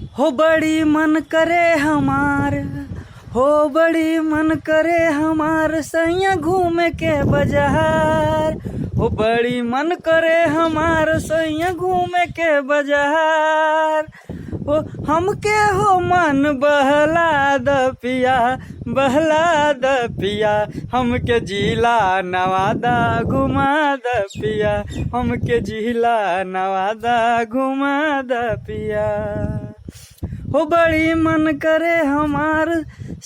हो बड़ी मन करे हमार, हो बड़ी मन करे हमार सैया घूमे के बाजार। हो बड़ी मन करे हमार सैया घूमे के बाजार। हो हमके हो मन बहला द पिया, बहला द पिया, हमके जिला नवादा घुमा द पिया, हमके जिला नवादा घुमा द पिया। हो बड़ी मन करे हमार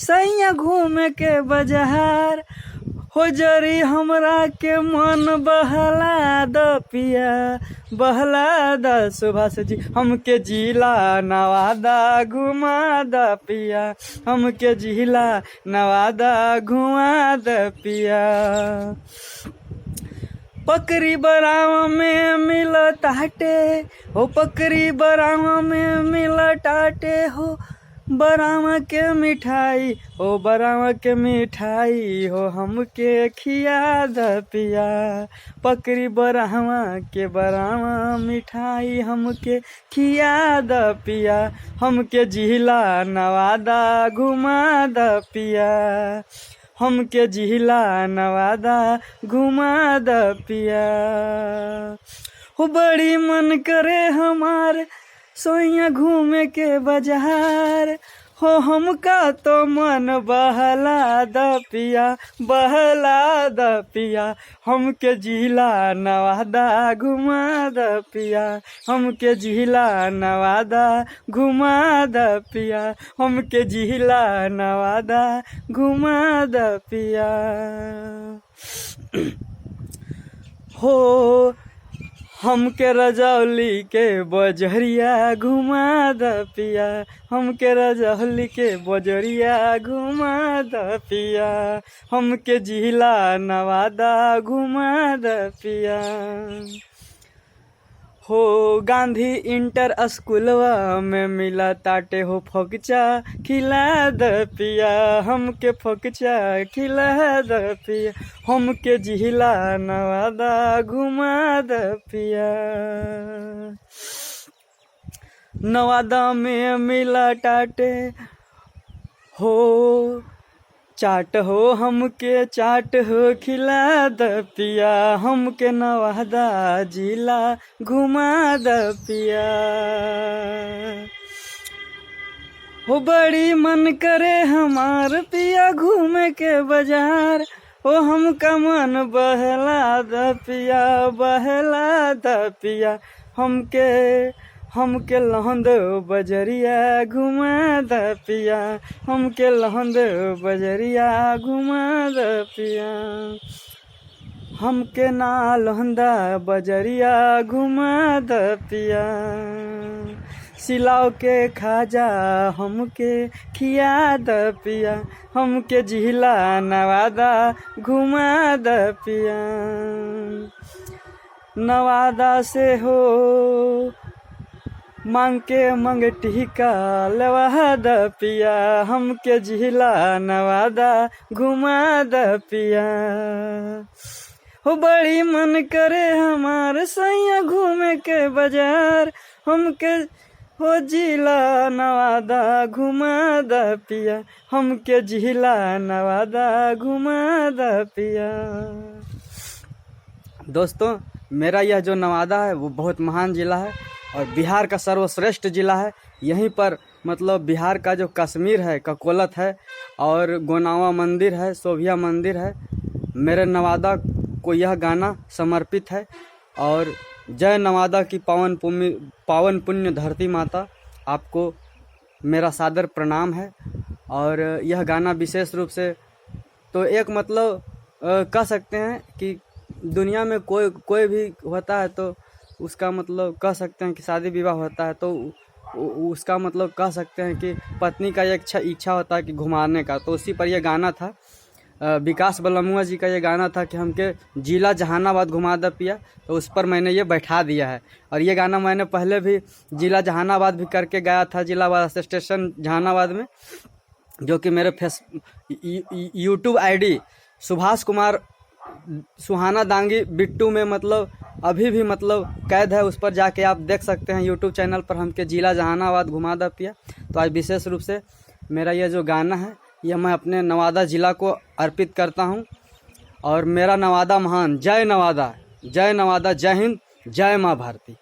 सैया घूमे के बाजार। हो जरी हमरा के मन बहला द पिया, बहला द सुभाष जी, हमके जिला नवादा घुमा द पिया, हमके जिला नवादा घुमा द पिया। पकड़ी बरावा में मिल टाटे हो, पकड़ी बरावा में मिल टाटे हो, बरावा के मिठाई हो, बरावा के मिठाई हो, हमके खिया द पिया। पकड़ी बरावा के बरावा मिठाई हमके खिया द पिया, हमके जिला नवादा घुमा द पिया, हमके जिला नवादा घुमा द पिया। हो बड़ी मन करे हमार सोइया घूमे के बाजार। हो हमका तो मन बहला द पिया, बहला द पिया, हमके जिला नवादा घुमा द पिया, हमके जिला नवादा घुमा द पिया, हमके जिला नवादा घुमा द पिया। हो हमके रजौली के बजरिया घुमा द पिया, हमके रजौली के बजरिया घुमा द पिया, हमके जिला नवादा घुमा द पिया। हो गांधी इंटर स्कूलवा में मिला ताटे हो फोकचा खिला द पिया, हमके फोकचा खिला द पिया, हमके जिला नवादा घुमा द पिया। नवादा में मिला टाटे हो चाट हो, हमके चाट हो खिला द पिया, हमके नवादा जिला घुमा द पिया। हो बड़ी मन करे हमार पिया घूमे के बाजार। हो हमका मन बहला द पिया, बहला द पिया, हमके लहंद बजरिया घुमा द पिया, हमके लहंद बजरिया घुमा द पिया, हमके ना लहंदा बजरिया घुमा द पिया। सिलाव के खाजा हमके खिया द पिया, हमके जिला नवादा घुमा द पिया। नवादा से हो मांग के मंगटी का लवा द पिया, हमके जिला नवादा घुमा द पिया। हो बड़ी मन करे हमार सैया घूमे के बाजार, हमके हो जिला नवादा घुमा द पिया, हमके जिला नवादा घुमा द पिया। दोस्तों, मेरा यह जो नवादा है वो बहुत महान ज़िला है और बिहार का सर्वश्रेष्ठ ज़िला है। यहीं पर मतलब बिहार का जो कश्मीर है, ककोलत है और गोनावा मंदिर है, सोभिया मंदिर है। मेरे नवादा को यह गाना समर्पित है और जय नवादा की पावन पुण्य धरती माता, आपको मेरा सादर प्रणाम है। और यह गाना विशेष रूप से तो एक मतलब कह सकते हैं कि दुनिया में कोई भी होता है तो उसका मतलब कह सकते हैं कि शादी विवाह होता है तो उसका मतलब कह सकते हैं कि पत्नी का एक इच्छा होता है कि घुमाने का, तो उसी पर यह गाना था। विकास बलमुआ जी का ये गाना था कि हमके जिला जहानाबाद घुमा द पिया, तो उस पर मैंने ये बैठा दिया है। और ये गाना मैंने पहले भी जिला जहानाबाद भी करके गाया था, जिला बस स्टेशन जहानाबाद में, जो कि मेरे यूट्यूब आईडी सुभाष कुमार सुहाना दांगी बिट्टू में मतलब अभी भी मतलब कैद है। उस पर जाके आप देख सकते हैं यूट्यूब चैनल पर हमके जिला जहानाबाद घुमा दा पिया। तो आज विशेष रूप से मेरा यह जो गाना है यह मैं अपने नवादा ज़िला को अर्पित करता हूं। और मेरा नवादा महान, जय नवादा, जय नवादा, जय हिंद, जय माँ भारती।